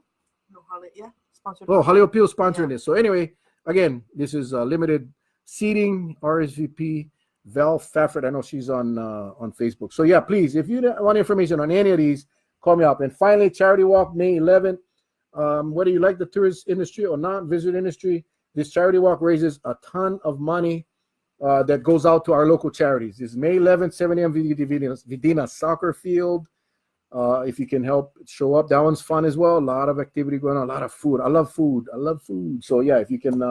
No, yeah. Sponsored. Oh, Haleopio sponsoring this. So anyway, again, this is limited seating. RSVP Val Fafford. I know she's on Facebook. So yeah, please, if you want information on any of these, call me up. And finally, Charity Walk, May 11th. Whether you like the tourist industry or not, visit industry, this Charity Walk raises a ton of money that goes out to our local charities. This is May 11th, 7 a.m. Vidina Soccer Field. If you can help show up, that one's fun as well. A lot of activity going on, a lot of food. I love food. So yeah, if you can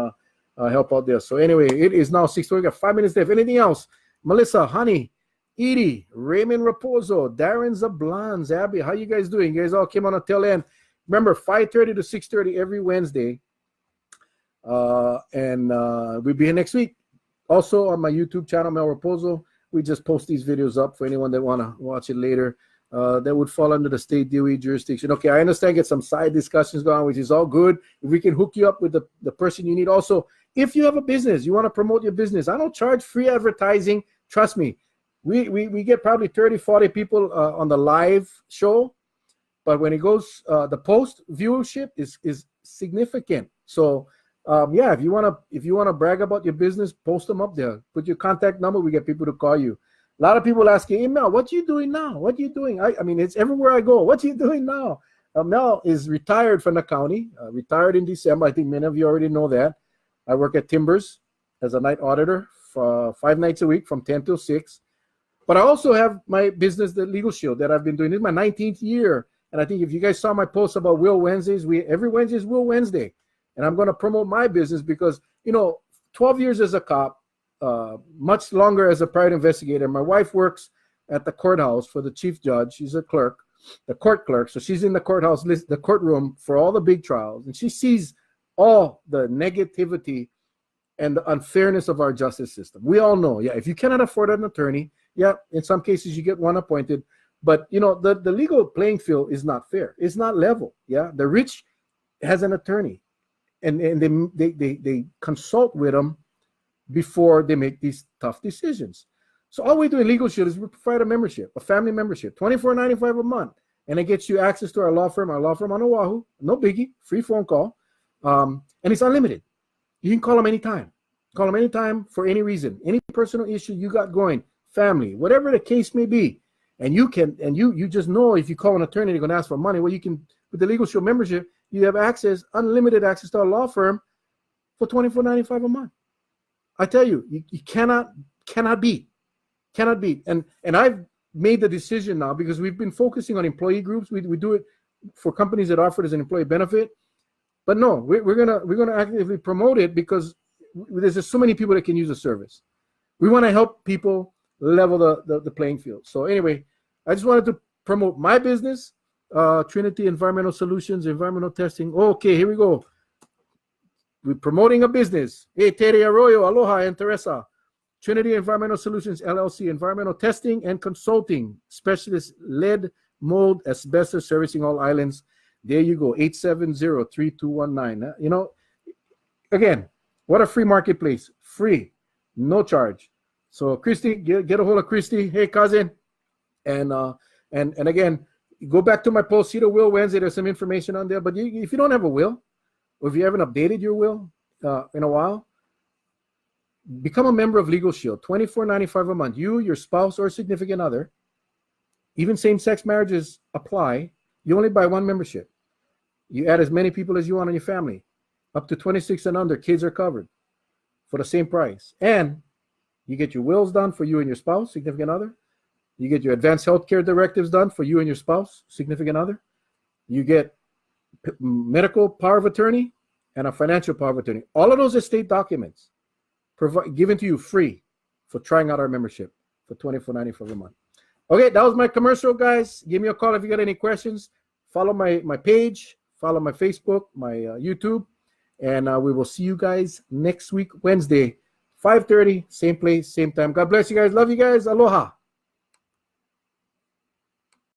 help out there. So anyway, it is now 6:20. We got 5 minutes left. Anything else? Melissa, Honey, Edie, Raymond Rapozo, Darren Zablans, Abby, how you guys doing? You guys all came on a tail end. Remember, 5:30 to 6:30 every Wednesday. And we'll be here next week. Also on my YouTube channel, Mel Rapozo, we just post these videos up for anyone that want to watch it later. That would fall under the state DOE jurisdiction. Okay, I understand, get some side discussions going on, which is all good. If we can hook you up with the person you need. Also, if you have a business, you want to promote your business, I don't charge free advertising. Trust me, We get probably 30, 40 people on the live show, but when it goes, the post viewership is significant. So yeah, if you wanna brag about your business, post them up there. Put your contact number. We get people to call you. A lot of people asking, hey, Mel, what you doing now? What you doing? I mean, it's everywhere I go. What you doing now? Mel is retired from the county, retired in December. I think many of you already know that. I work at Timbers as a night auditor for 5 nights a week from 10 till 6. But I also have my business, the Legal Shield, that I've been doing. This is my 19th year. And I think if you guys saw my post about Will Wednesdays, every Wednesday is Will Wednesday. And I'm going to promote my business because, 12 years as a cop, much longer as a private investigator. My wife works at the courthouse for the chief judge. She's a clerk, the court clerk. So she's in the courthouse, the courtroom for all the big trials. And she sees all the negativity and the unfairness of our justice system. We all know, if you cannot afford an attorney, in some cases you get one appointed. But, the legal playing field is not fair. It's not level. The rich has an attorney. And they consult with them before they make these tough decisions. So all we do in Legal Shield is we provide a membership, a family membership, $24.95 a month. And it gets you access to our law firm on Oahu. No biggie, free phone call. And it's unlimited. You can call them anytime. Call them anytime for any reason, any personal issue you got going, family, whatever the case may be. And you just know if you call an attorney, they're going to ask for money. Well, you can, with the Legal Shield membership, you have unlimited access to our law firm for $24.95 a month. I tell you, you cannot beat. And I've made the decision now because we've been focusing on employee groups. We do it for companies that offer it as an employee benefit. But no, we're gonna actively promote it because there's just so many people that can use the service. We want to help people level the playing field. So anyway, I just wanted to promote my business, Trinity Environmental Solutions, environmental testing. Okay, here we go. We're promoting a business. Hey, Terry Arroyo, aloha, and Teresa. Trinity Environmental Solutions, LLC, environmental testing and consulting, specialist lead, mold, asbestos, servicing all islands. There you go, 870-3219. Again, what a free marketplace. Free, no charge. So Christy, get a hold of Christy. Hey, cousin. And again, go back to my post, see the Will Wednesday. There's some information on there. But if you don't have a will, or if you haven't updated your will in a while, become a member of Legal Shield, $24.95 a month. You, your spouse, or significant other, even same-sex marriages apply. You only buy one membership. You add as many people as you want in your family. Up to 26 and under, kids are covered for the same price. And you get your wills done for you and your spouse, significant other. You get your advanced healthcare directives done for you and your spouse, significant other. You get medical power of attorney and a financial power of attorney. All of those estate documents given to you free for trying out our membership for $24.95 a month. Okay, that was my commercial, guys. Give me a call if you got any questions. Follow my page, follow my Facebook, my YouTube, and we will see you guys next week, Wednesday, 5:30, same place, same time. God bless you guys. Love you guys. Aloha.